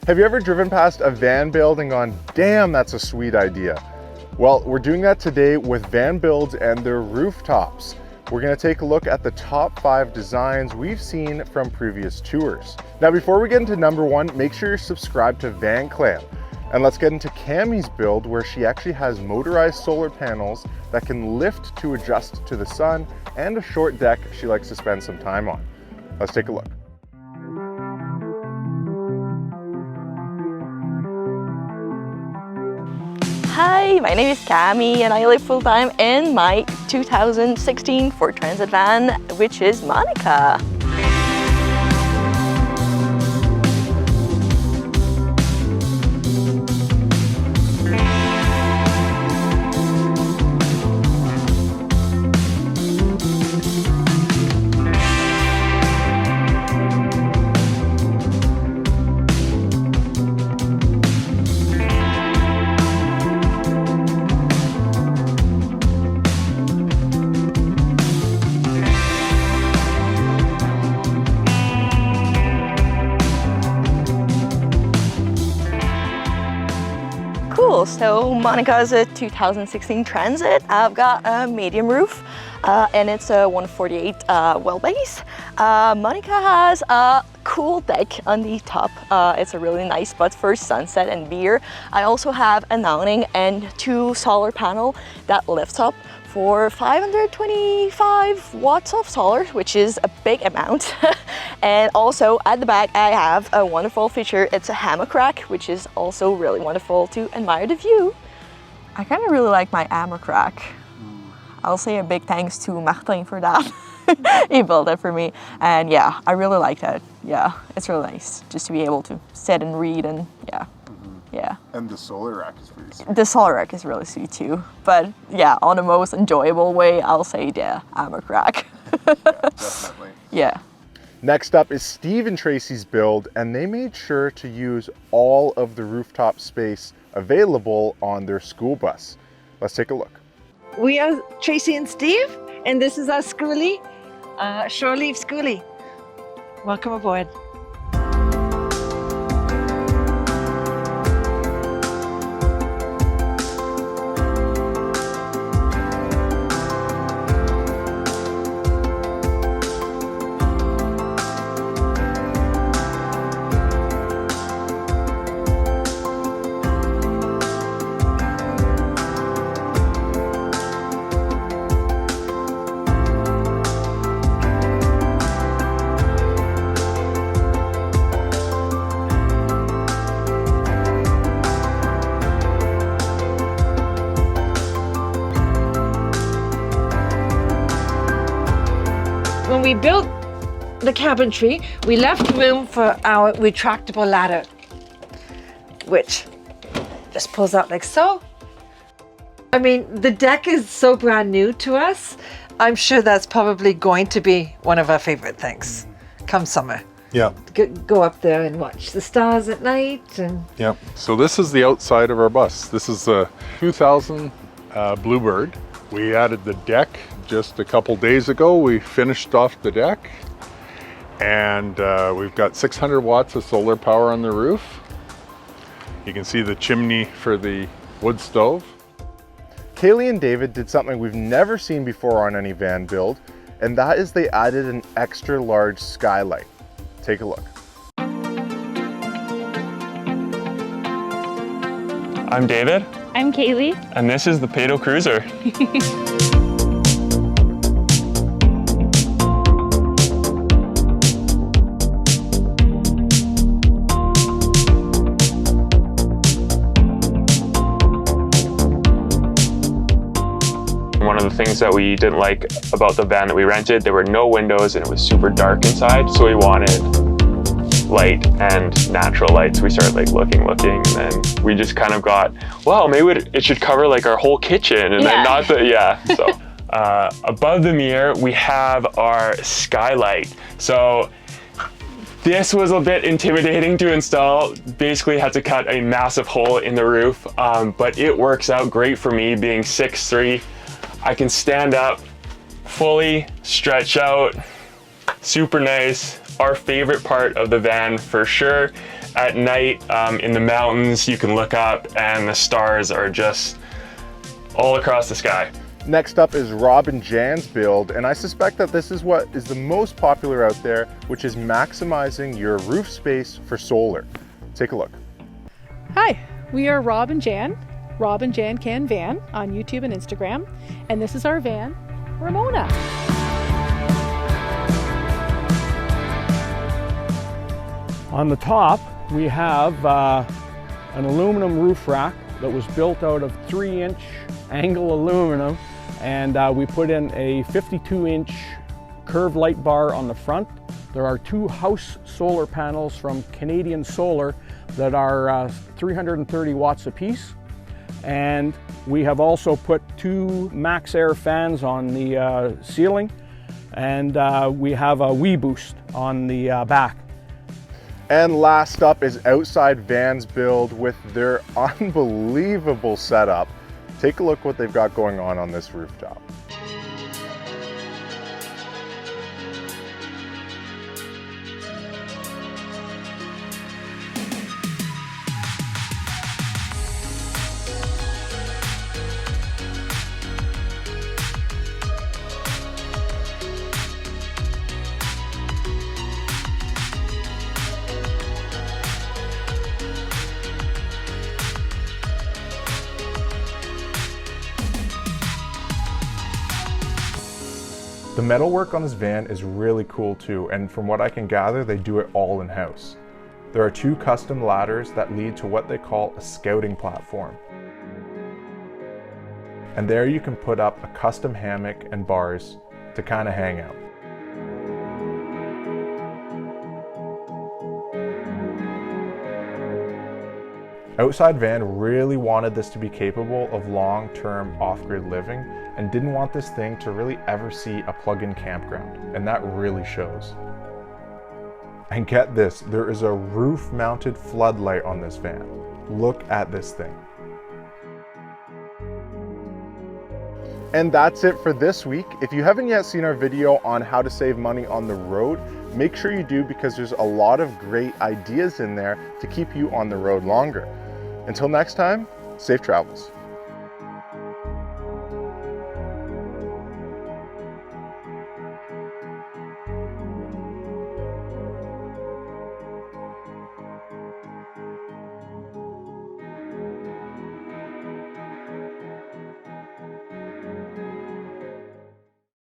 Have you ever driven past a van build and gone, damn, that's a sweet idea? Well, we're doing that today with van builds and their rooftops. We're gonna take a look at the top 5 designs we've seen from previous tours. Now, before we get into number 1, make sure you're subscribed to VanClan. And let's get into Cammie's build, where she actually has motorized solar panels that can lift to adjust to the sun, and a short deck she likes to spend some time on. Let's take a look. Hi, my name is Cammie and I live full-time in my 2016 Ford Transit van, which is Monica. So Monica is a 2016 Transit. I've got a medium roof and it's a 148 wheelbase. Monica has a cool deck on the top. It's a really nice spot for sunset and beer. I also have an awning and 2 solar panel that lifts up for 525 watts of solar, which is a big amount. And also at the back, I have a wonderful feature. It's a hammock rack, which is also really wonderful to admire the view. I kind of really like my hammock rack. I'll say a big thanks to Martin for that. He built it for me. And yeah, I really like that. Yeah, it's really nice just to be able to sit and read and yeah. Yeah. And the solar rack is pretty sweet. The solar rack is really sweet too. But yeah, on the most enjoyable way, I'll say the hammock rack. Yeah, definitely. Yeah. Next up is Steve and Tracy's build, and they made sure to use all of the rooftop space available on their school bus. Let's take a look. We are Tracy and Steve, and this is our schoolie, shore leave schoolie. Welcome aboard. When we built the cabinetry, we left room for our retractable ladder, which just pulls out like so. I mean, the deck is so brand new to us. I'm sure that's probably going to be one of our favorite things come summer. Yeah. Go up there and watch the stars at night. And Yeah. So this is the outside of our bus. This is a 2000 Bluebird. We added the deck just a couple days ago. We finished off the deck, and we've got 600 watts of solar power on the roof. You can see the chimney for the wood stove. Kaylee and David did something we've never seen before on any van build, and that is they added an extra large skylight. Take a look. I'm David. I'm Kaylee. And this is the Pato Cruiser. One of the things that we didn't like about the van that we rented, there were no windows and it was super dark inside, so we wanted light and natural light. So we started like looking, and then we just kind of got, wow, maybe it should cover like our whole kitchen, and then not the, so above the mirror, we have our skylight. So this was a bit intimidating to install. Basically had to cut a massive hole in the roof, but it works out great for me being 6'3". I can stand up, fully stretch out, super nice, our favorite part of the van for sure. At night in the mountains, you can look up and the stars are just all across the sky. Next up is Rob and Jan's build, and I suspect that this is what is the most popular out there, which is maximizing your roof space for solar. Take a look. Hi, we are Rob and Jan Can Van on YouTube and Instagram, and this is our van, Ramona. On the top, we have an aluminum roof rack that was built out of 3-inch angle aluminum, and we put in a 52-inch curved light bar on the front. There are 2 house solar panels from Canadian Solar that are 330 watts apiece. And we have also put 2 max air fans on the ceiling, and we have a Wii Boost on the back. And last up is Outside Van's build with their unbelievable setup. Take a look what they've got going on this rooftop. The metalwork on this van is really cool too, and from what I can gather, they do it all in-house. There are 2 custom ladders that lead to what they call a scouting platform. And there you can put up a custom hammock and bars to kind of hang out. Outside Van really wanted this to be capable of long-term off-grid living and didn't want this thing to really ever see a plug-in campground, and that really shows. And get this, there is a roof-mounted floodlight on this van. Look at this thing. And that's it for this week. If you haven't yet seen our video on how to save money on the road, make sure you do, because there's a lot of great ideas in there to keep you on the road longer. Until next time, safe travels.